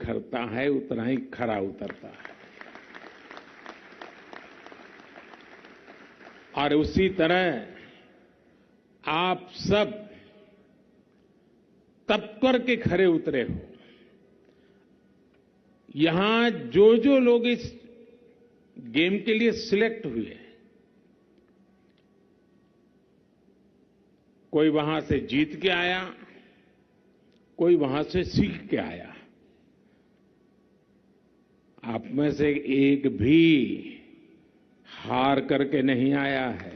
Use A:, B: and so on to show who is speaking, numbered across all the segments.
A: बिखरता है उतना ही खरा उतरता है। और उसी तरह आप सब तप करके खरे उतरे हो। यहां जो जो लोग इस गेम के लिए सिलेक्ट हुए, कोई वहां से जीत के आया, कोई वहां से सीख के आया। आप में से एक भी हार करके नहीं आया है।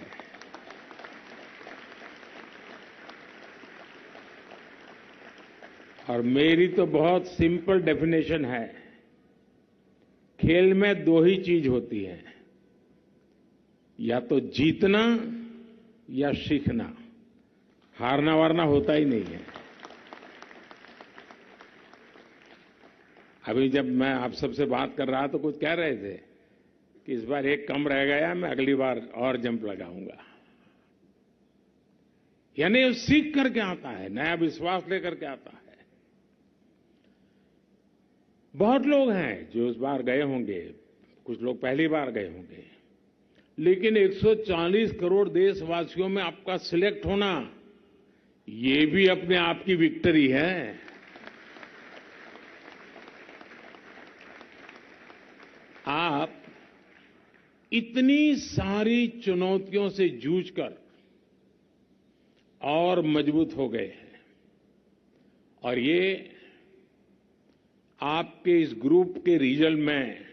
A: और मेरी तो बहुत सिंपल डेफिनेशन है, खेल में दो ही चीज होती है, या तो जीतना या सीखना। हारना वारना होता ही नहीं है। अभी जब मैं आप सबसे बात कर रहा तो कुछ कह रहे थे कि इस बार एक कम रह गया, मैं अगली बार और जंप लगाऊंगा। यानी सीख करके आता है, नया विश्वास लेकर के आता है। बहुत लोग हैं जो इस बार गए होंगे, कुछ लोग पहली बार गए होंगे, लेकिन 140 करोड़ देशवासियों में आपका सिलेक्ट होना, ये भी अपने आप की विक्ट्री है। आप इतनी सारी चुनौतियों से जूझकर और मजबूत हो गए हैं। और ये आपके इस ग्रुप के रिजल्ट में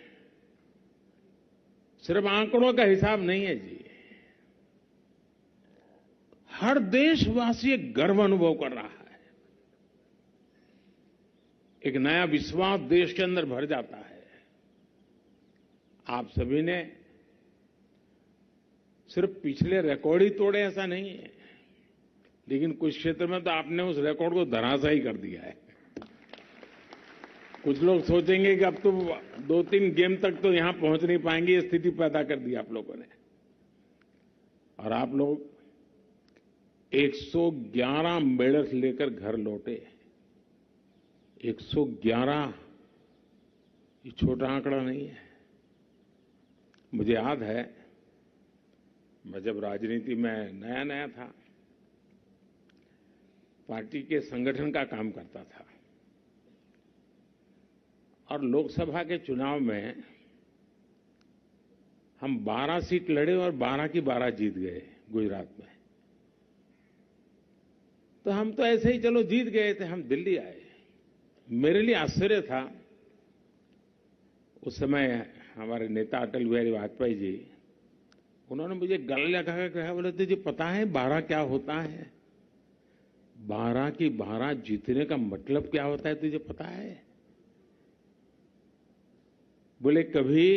A: सिर्फ आंकड़ों का हिसाब नहीं है जी। हर देशवासी एक गर्व अनुभव कर रहा है, एक नया विश्वास देश के अंदर भर जाता है। आप सभी ने सिर्फ पिछले रिकॉर्ड ही तोड़े ऐसा नहीं है, लेकिन कुछ क्षेत्र में तो आपने उस रिकॉर्ड को धराशायी कर दिया है। कुछ लोग सोचेंगे कि अब तो 2-3 गेम तक तो यहां पहुंच नहीं पाएंगे, ये स्थिति पैदा कर दी आप लोगों ने। और आप लोग 111 मेडल्स लेकर घर लौटे। 111 ये छोटा आंकड़ा नहीं है। मुझे याद है, मैं जब राजनीति में नया नया था, पार्टी के संगठन का काम करता था, और लोकसभा के चुनाव में हम 12 सीट लड़े और 12 की 12 जीत गए गुजरात में। तो हम तो ऐसे ही चलो जीत गए थे, हम दिल्ली आए। मेरे लिए आश्चर्य था, उस समय हमारे नेता अटल बिहारी वाजपेयी जी, उन्होंने मुझे गले लगा कर कहा, बोले तुझे पता है 12 क्या होता है? 12 की 12 जीतने का मतलब क्या होता है तुझे पता है? बोले कभी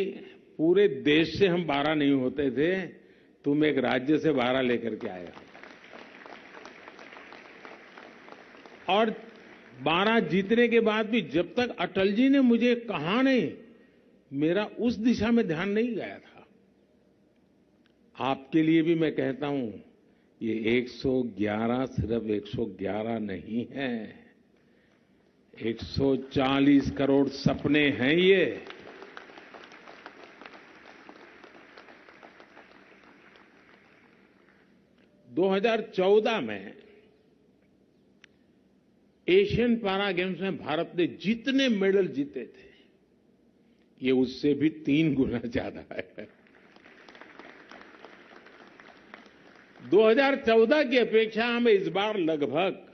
A: पूरे देश से हम 12 नहीं होते थे, तुम एक राज्य से 12 लेकर के आए। और 12 जीतने के बाद भी जब तक अटल जी ने मुझे कहा नहीं, मेरा उस दिशा में ध्यान नहीं गया था। आपके लिए भी मैं कहता हूं, ये 111 सिर्फ 111 नहीं है, 140 करोड़ सपने हैं ये। दो 2014 में एशियन पैरा गेम्स में भारत ने जितने मेडल जीते थे, ये उससे भी 3 गुना ज्यादा है। 2014 की अपेक्षा हमें इस बार लगभग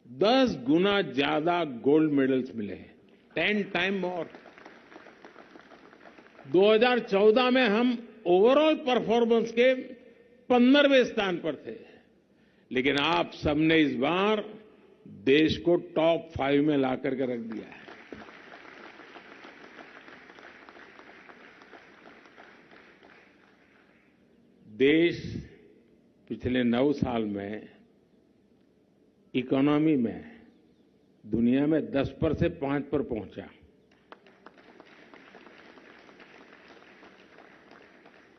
A: 10 गुना ज्यादा गोल्ड मेडल्स मिले हैं, 10 टाइम मोर। 2014 में हम ओवरऑल परफॉर्मेंस के 15वें स्थान पर थे, लेकिन आप सबने इस बार देश को टॉप 5 में ला करके रख दिया है। देश पिछले 9 साल में इकोनॉमी में दुनिया में 10 पर से 5 पर पहुंचा,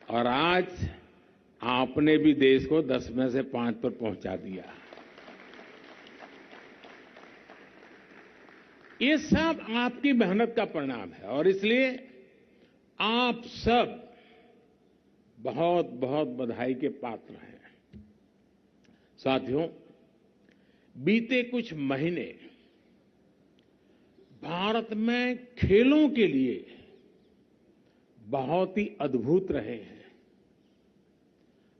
A: और आज आपने भी देश को 10 में से 5 पर पहुंचा दिया। ये सब आपकी मेहनत का परिणाम है और इसलिए आप सब बहुत बहुत बधाई के पात्र हैं। साथियों, बीते कुछ महीने भारत में खेलों के लिए बहुत ही अद्भुत रहे हैं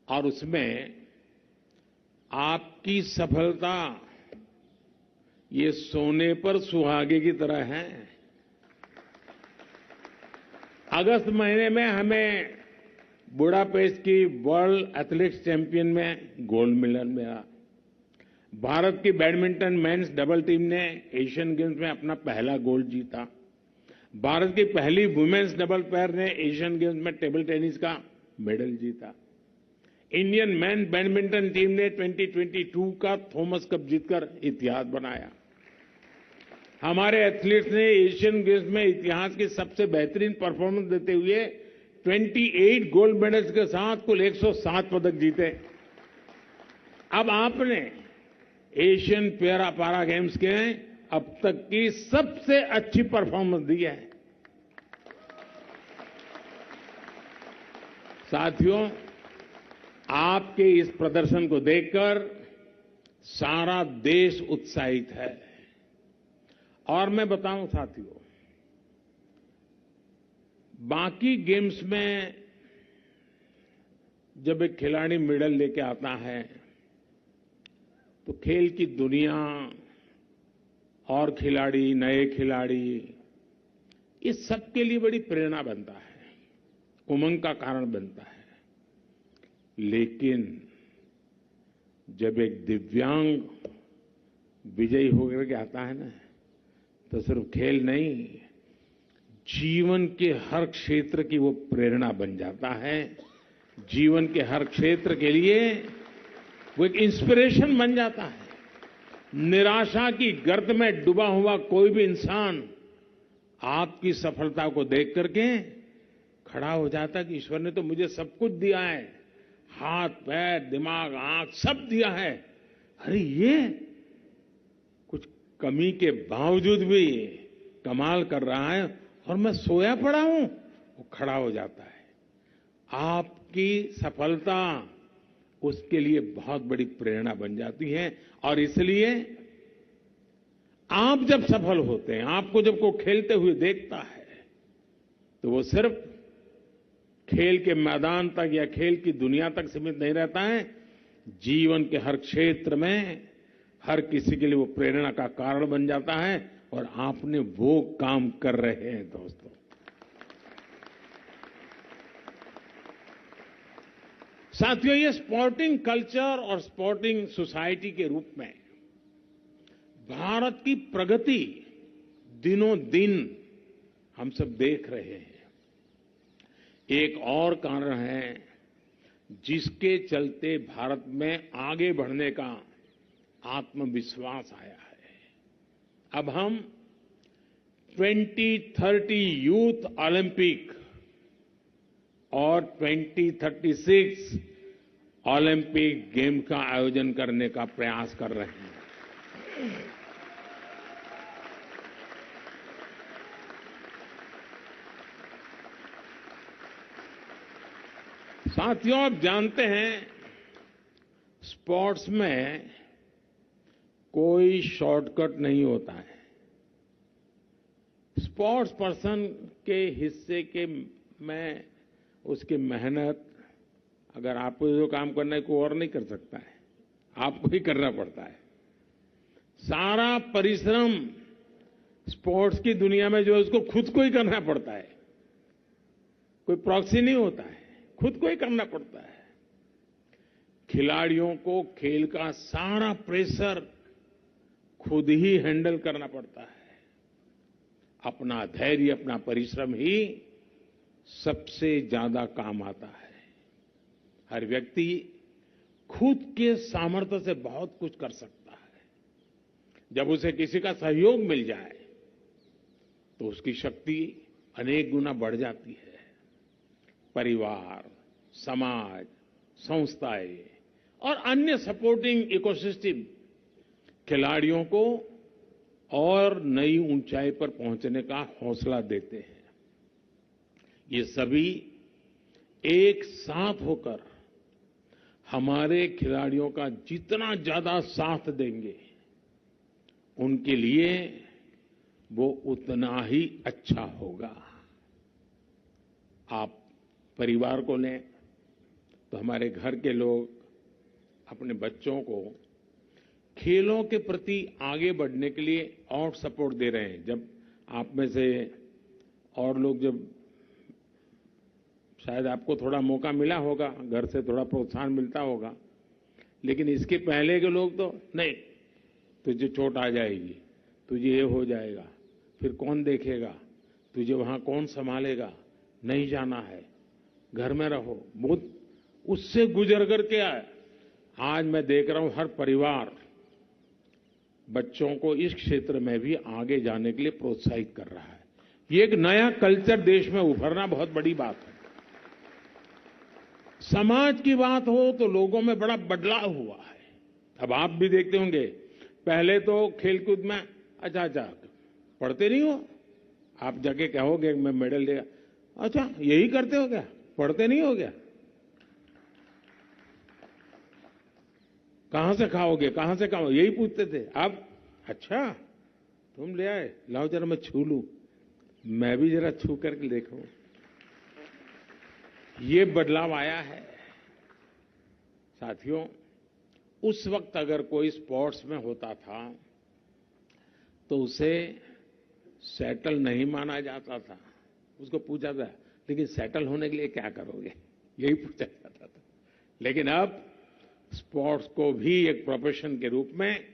A: और उसमें आपकी सफलता ये सोने पर सुहागे की तरह है। अगस्त महीने में हमें बुडापेस्ट की वर्ल्ड एथलेटिक्स चैंपियन में गोल्ड मेडल मिला। भारत की बैडमिंटन मेंस डबल टीम ने एशियन गेम्स में अपना पहला गोल्ड जीता। भारत की पहली वुमेन्स डबल पेयर ने एशियन गेम्स में टेबल टेनिस का मेडल जीता। इंडियन मेन बैडमिंटन टीम ने 2022 का थॉमस कप जीतकर इतिहास बनाया। हमारे एथलीट्स ने एशियन गेम्स में इतिहास की सबसे बेहतरीन परफॉर्मेंस देते हुए 28 गोल्ड मेडल्स के साथ कुल 107 पदक जीते। अब आपने एशियन पैरा गेम्स के अब तक की सबसे अच्छी परफॉर्मेंस दी है। साथियों, आपके इस प्रदर्शन को देखकर सारा देश उत्साहित है और मैं बताऊं साथियों, बाकी गेम्स में जब एक खिलाड़ी मेडल लेके आता है तो खेल की दुनिया और खिलाड़ी, नए खिलाड़ी, ये सबके लिए बड़ी प्रेरणा बनता है, उमंग का कारण बनता है। लेकिन जब एक दिव्यांग विजयी होकर के आता है ना, तो सिर्फ खेल नहीं, जीवन के हर क्षेत्र की वो प्रेरणा बन जाता है। जीवन के हर क्षेत्र के लिए वो एक इंस्पिरेशन बन जाता है। निराशा की गर्त में डूबा हुआ कोई भी इंसान आपकी सफलता को देख करके खड़ा हो जाता कि ईश्वर ने तो मुझे सब कुछ दिया है, हाथ, पैर, दिमाग, आंख सब दिया है, अरे ये कुछ कमी के बावजूद भी कमाल कर रहा है और मैं सोया पड़ा हूं, वो खड़ा हो जाता है। आपकी सफलता उसके लिए बहुत बड़ी प्रेरणा बन जाती है और इसलिए आप जब सफल होते हैं, आपको जब कोई खेलते हुए देखता है, तो वो सिर्फ खेल के मैदान तक या खेल की दुनिया तक सीमित नहीं रहता है। जीवन के हर क्षेत्र में हर किसी के लिए वो प्रेरणा का कारण बन जाता है और आपने वो काम कर रहे हैं दोस्तों। साथियों, ये स्पोर्टिंग कल्चर और स्पोर्टिंग सोसाइटी के रूप में भारत की प्रगति दिनों दिन हम सब देख रहे हैं। एक और कारण है जिसके चलते भारत में आगे बढ़ने का आत्मविश्वास आया है। अब हम 2030 यूथ ओलंपिक और 2036 ओलंपिक गेम का आयोजन करने का प्रयास कर रहे हैं। साथियों, आप जानते हैं स्पोर्ट्स में कोई शॉर्टकट नहीं होता है। स्पोर्ट्स पर्सन के हिस्से के में उसकी मेहनत, अगर आपको जो काम करना है कोई और नहीं कर सकता है, आपको ही करना पड़ता है। सारा परिश्रम स्पोर्ट्स की दुनिया में जो है उसको खुद को ही करना पड़ता है, कोई प्रॉक्सी नहीं होता है, खुद को ही करना पड़ता है। खिलाड़ियों को खेल का सारा प्रेशर खुद ही हैंडल करना पड़ता है। अपना धैर्य, अपना परिश्रम ही सबसे ज्यादा काम आता है। हर व्यक्ति खुद के सामर्थ्य से बहुत कुछ कर सकता है। जब उसे किसी का सहयोग मिल जाए तो उसकी शक्ति अनेक गुना बढ़ जाती है। परिवार, समाज, संस्थाएं और अन्य सपोर्टिंग इकोसिस्टम खिलाड़ियों को और नई ऊंचाई पर पहुंचने का हौसला देते हैं। ये सभी एक साथ होकर हमारे खिलाड़ियों का जितना ज्यादा साथ देंगे, उनके लिए वो उतना ही अच्छा होगा। आप परिवार को लें तो हमारे घर के लोग अपने बच्चों को खेलों के प्रति आगे बढ़ने के लिए और सपोर्ट दे रहे हैं। जब आप में से और लोग, जब शायद आपको थोड़ा मौका मिला होगा, घर से थोड़ा प्रोत्साहन मिलता होगा, लेकिन इसके पहले के लोग तो नहीं, तुझे चोट आ जाएगी, तुझे ये हो जाएगा, फिर कौन देखेगा, तुझे वहां कौन संभालेगा, नहीं जाना है, घर में रहो। बहुत उससे गुजर करके आए। आज मैं देख रहा हूं हर परिवार बच्चों को इस क्षेत्र में भी आगे जाने के लिए प्रोत्साहित कर रहा है। ये एक नया कल्चर देश में उभरना बहुत बड़ी बात है। समाज की बात हो तो लोगों में बड़ा बदलाव हुआ है। अब आप भी देखते होंगे, पहले तो खेलकूद में अच्छा पढ़ते नहीं हो, आप जाके कहोगे मैं मेडल लेगा, अच्छा यही करते हो क्या, पढ़ते नहीं हो क्या, कहां से खाओगे, कहां से खाओगे, यही पूछते थे। अब अच्छा तुम ले आए, लाओ जरा मैं छू लूं, मैं भी जरा छू करके देखूं। ये बदलाव आया है। साथियों, उस वक्त अगर कोई स्पोर्ट्स में होता था तो उसे सेटल नहीं माना जाता था। उसको पूछा था, लेकिन सेटल होने के लिए क्या करोगे, यही पूछा जाता था। लेकिन अब स्पोर्ट्स को भी एक प्रोफेशन के रूप में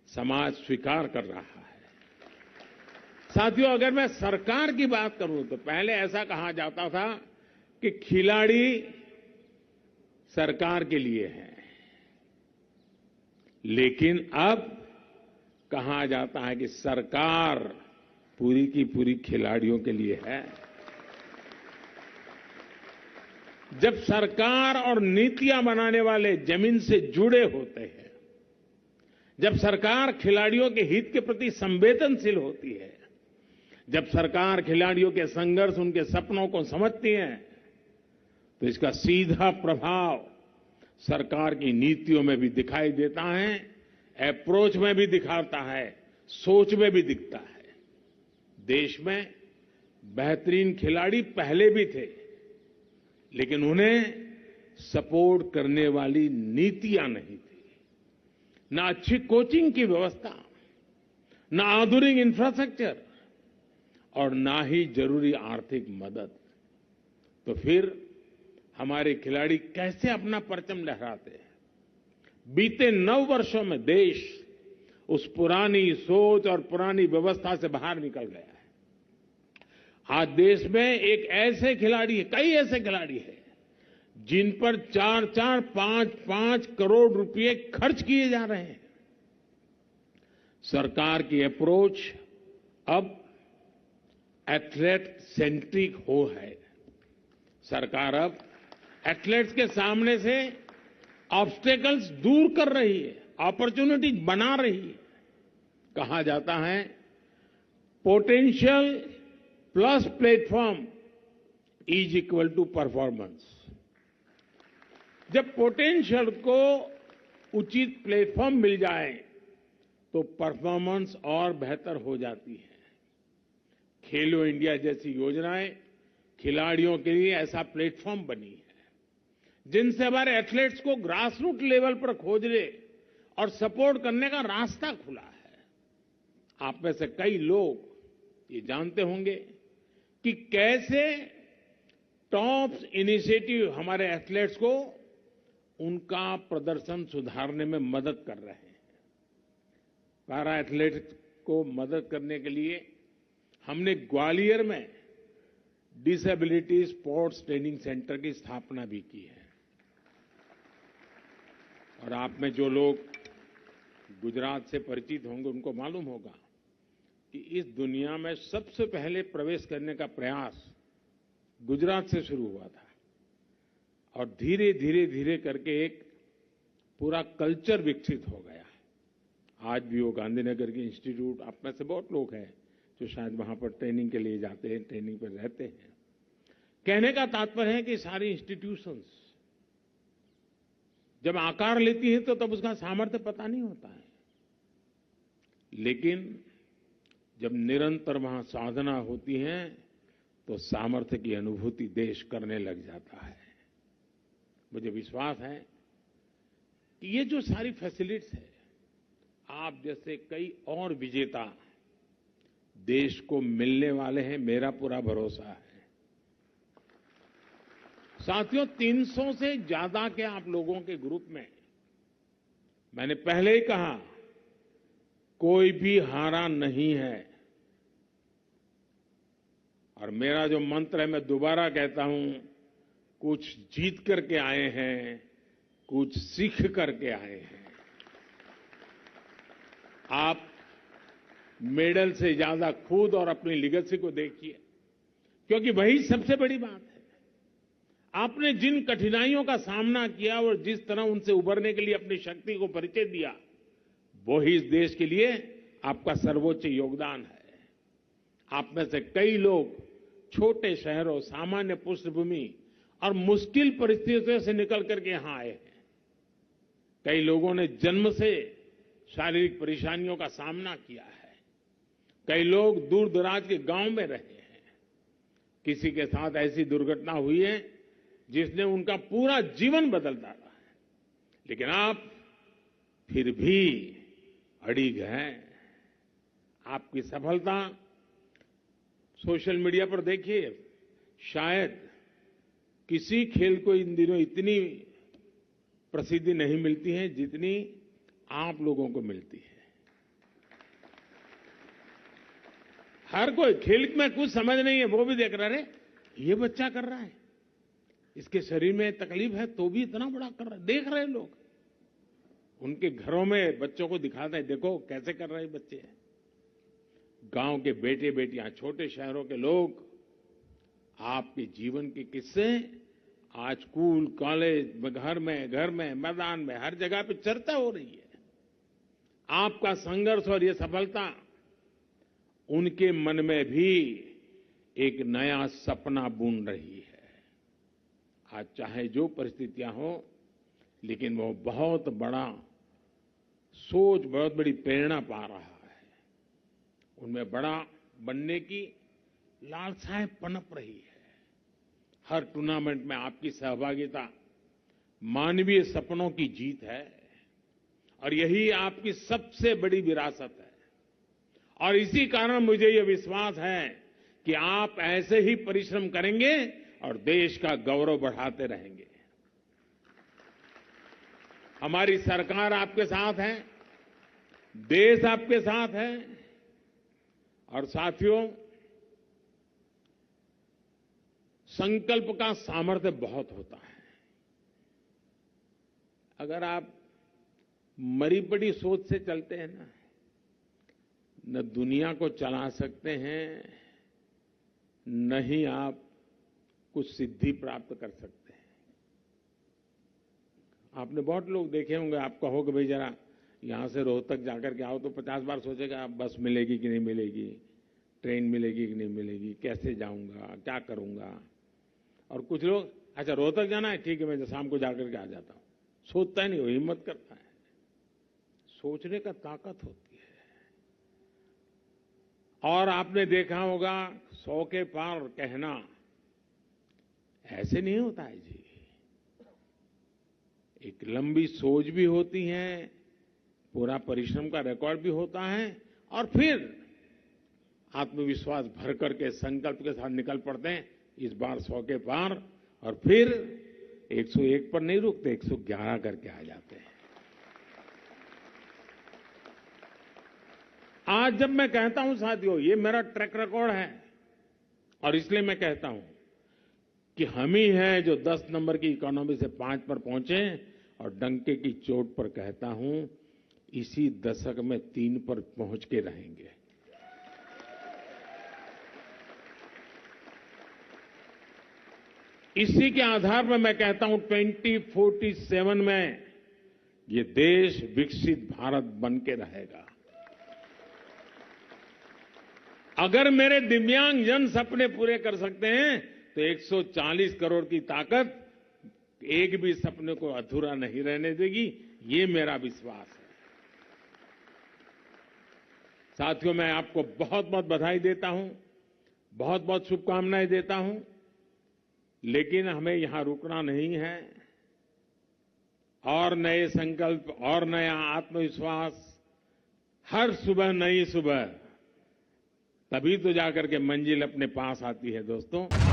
A: समाज स्वीकार कर रहा है। साथियों, अगर मैं सरकार की बात करूं तो पहले ऐसा कहा जाता था कि खिलाड़ी सरकार के लिए है, लेकिन अब कहा जाता है कि सरकार पूरी की पूरी खिलाड़ियों के लिए है। जब सरकार और नीतियां बनाने वाले जमीन से जुड़े होते हैं, जब सरकार खिलाड़ियों के हित के प्रति संवेदनशील होती है, जब सरकार खिलाड़ियों के संघर्ष, उनके सपनों को समझती है, तो इसका सीधा प्रभाव सरकार की नीतियों में भी दिखाई देता है, अप्रोच में भी दिखाता है, सोच में भी दिखता है। देश में बेहतरीन खिलाड़ी पहले भी थे, लेकिन उन्हें सपोर्ट करने वाली नीतियां नहीं थी। ना अच्छी कोचिंग की व्यवस्था, ना आधुनिक इंफ्रास्ट्रक्चर और ना ही जरूरी आर्थिक मदद। तो फिर हमारे खिलाड़ी कैसे अपना परचम लहराते हैं? बीते 9 वर्षों में देश उस पुरानी सोच और पुरानी व्यवस्था से बाहर निकल गया है। आज देश में एक ऐसे खिलाड़ी है, कई ऐसे खिलाड़ी हैं जिन पर 4-4, 5-5 करोड़ रुपए खर्च किए जा रहे हैं। सरकार की अप्रोच अब एथलेट सेंट्रिक हो है। सरकार अब एथलेट्स के सामने से ऑब्स्टेकल्स दूर कर रही है, अपॉर्चुनिटीज बना रही है। कहा जाता है potential plus platform is equal to performance. जब पोटेंशियल को उचित प्लेटफॉर्म मिल जाए तो परफॉर्मेंस और बेहतर हो जाती है। खेलो इंडिया जैसी योजनाएं खिलाड़ियों के लिए ऐसा प्लेटफॉर्म बनी है, जिनसे हमारे एथलीट्स को ग्रास रूट लेवल पर खोजने और सपोर्ट करने का रास्ता खुला है। आप में से कई लोग ये जानते होंगे कि कैसे टॉप्स इनिशिएटिव हमारे एथलीट्स को उनका प्रदर्शन सुधारने में मदद कर रहे हैं। पैरा एथलीट्स को मदद करने के लिए हमने ग्वालियर में डिसेबिलिटी स्पोर्ट्स ट्रेनिंग सेंटर की स्थापना भी की है। और आप में जो लोग गुजरात से परिचित होंगे उनको मालूम होगा कि इस दुनिया में सबसे पहले प्रवेश करने का प्रयास गुजरात से शुरू हुआ था और धीरे धीरे धीरे करके एक पूरा कल्चर विकसित हो गया। आज भी वो गांधीनगर के इंस्टीट्यूट, आप में से बहुत लोग हैं जो शायद वहां पर ट्रेनिंग के लिए जाते हैं, ट्रेनिंग पर रहते हैं। कहने का तात्पर्य है कि सारी इंस्टीट्यूशंस जब आकार लेती है तो तब उसका सामर्थ्य पता नहीं होता है, लेकिन जब निरंतर वहां साधना होती है तो सामर्थ्य की अनुभूति देश करने लग जाता है। मुझे विश्वास है कि ये जो सारी फैसिलिटीज है, आप जैसे कई और विजेता देश को मिलने वाले हैं, मेरा पूरा भरोसा है। साथियों, 300 से ज्यादा के आप लोगों के ग्रुप में, मैंने पहले ही कहा, कोई भी हारा नहीं है। और मेरा जो मंत्र है, मैं दोबारा कहता हूं, कुछ जीत करके आए हैं, कुछ सीख करके आए हैं। आप मेडल से ज्यादा खुद और अपनी लीगेसी को देखिए, क्योंकि वही सबसे बड़ी बात है। आपने जिन कठिनाइयों का सामना किया और जिस तरह उनसे उबरने के लिए अपनी शक्ति को परिचय दिया, वो ही इस देश के लिए आपका सर्वोच्च योगदान है। आप में से कई लोग छोटे शहरों, सामान्य पृष्ठभूमि और मुश्किल परिस्थितियों से निकल करके यहां आए हैं। कई लोगों ने जन्म से शारीरिक परेशानियों का सामना किया है। कई लोग दूर दराज के गांव में रहे हैं। किसी के साथ ऐसी दुर्घटना हुई है जिसने उनका पूरा जीवन बदल डाला है, लेकिन आप फिर भी अड़िग हैं। आपकी सफलता सोशल मीडिया पर देखिए, शायद किसी खेल को इन दिनों इतनी प्रसिद्धि नहीं मिलती है जितनी आप लोगों को मिलती है। हर कोई खेल में कुछ समझ नहीं है, वो भी देख रहा है, ये बच्चा कर रहा है, इसके शरीर में तकलीफ है तो भी इतना बड़ा कर रहा है। देख रहे हैं लोग, उनके घरों में बच्चों को दिखाते हैं, देखो कैसे कर रहे हैं बच्चे। गांव के बेटे बेटियां, छोटे शहरों के लोग, आपके जीवन के किस्से आज स्कूल, कॉलेज, घर में, मैदान में, हर जगह पे चर्चा हो रही है। आपका संघर्ष और ये सफलता उनके मन में भी एक नया सपना बुन रही है। आज चाहे जो परिस्थितियां हो, लेकिन वो बहुत बड़ा सोच, बहुत बड़ी प्रेरणा पा रहा है। उनमें बड़ा बनने की लालसाएं पनप रही है। हर टूर्नामेंट में आपकी सहभागिता मानवीय सपनों की जीत है, और यही आपकी सबसे बड़ी विरासत है। और इसी कारण मुझे यह विश्वास है कि आप ऐसे ही परिश्रम करेंगे और देश का गौरव बढ़ाते रहेंगे। हमारी सरकार आपके साथ है, देश आपके साथ है। और साथियों, संकल्प का सामर्थ्य बहुत होता है। अगर आप मरी पड़ी सोच से चलते हैं ना, न दुनिया को चला सकते हैं, न ही आप कुछ सिद्धि प्राप्त कर सकते हैं। आपने बहुत लोग देखे होंगे, आप कहोगे भाई जरा यहां से रोहतक जाकर के आओ, तो 50 बार सोचेगा बस मिलेगी कि नहीं मिलेगी, ट्रेन मिलेगी कि नहीं मिलेगी, कैसे जाऊंगा, क्या करूंगा। और कुछ लोग, अच्छा रोहतक जाना है, ठीक है मैं शाम को जाकर के आ जाता हूं। सोचता ही नहीं, वो हिम्मत करता है। सोचने का ताकत होती है। और आपने देखा होगा, 100 के पार कहना ऐसे नहीं होता है जी। एक लंबी सोच भी होती है, पूरा परिश्रम का रिकॉर्ड भी होता है, और फिर आत्मविश्वास भर करके संकल्प के साथ निकल पड़ते हैं, इस बार 100 के पार, और फिर 101 पर नहीं रुकते, 111 करके आ जाते हैं। आज जब मैं कहता हूं साथियों, ये मेरा ट्रैक रिकॉर्ड है, और इसलिए मैं कहता हूं कि हम ही हैं जो 10 नंबर की इकोनॉमी से 5 पर पहुंचे, और डंके की चोट पर कहता हूं इसी दशक में 3 पर पहुंच के रहेंगे। इसी के आधार पर मैं कहता हूं 2047 में ये देश विकसित भारत बन के रहेगा। अगर मेरे दिव्यांगजन सपने पूरे कर सकते हैं तो 140 करोड़ की ताकत एक भी सपने को अधूरा नहीं रहने देगी, ये मेरा विश्वास है। साथियों, मैं आपको बहुत बहुत बधाई देता हूं, बहुत बहुत शुभकामनाएं देता हूं, लेकिन हमें यहां रुकना नहीं है। और नए संकल्प और नया आत्मविश्वास, हर सुबह नई सुबह, तभी तो जाकर के मंजिल अपने पास आती है दोस्तों।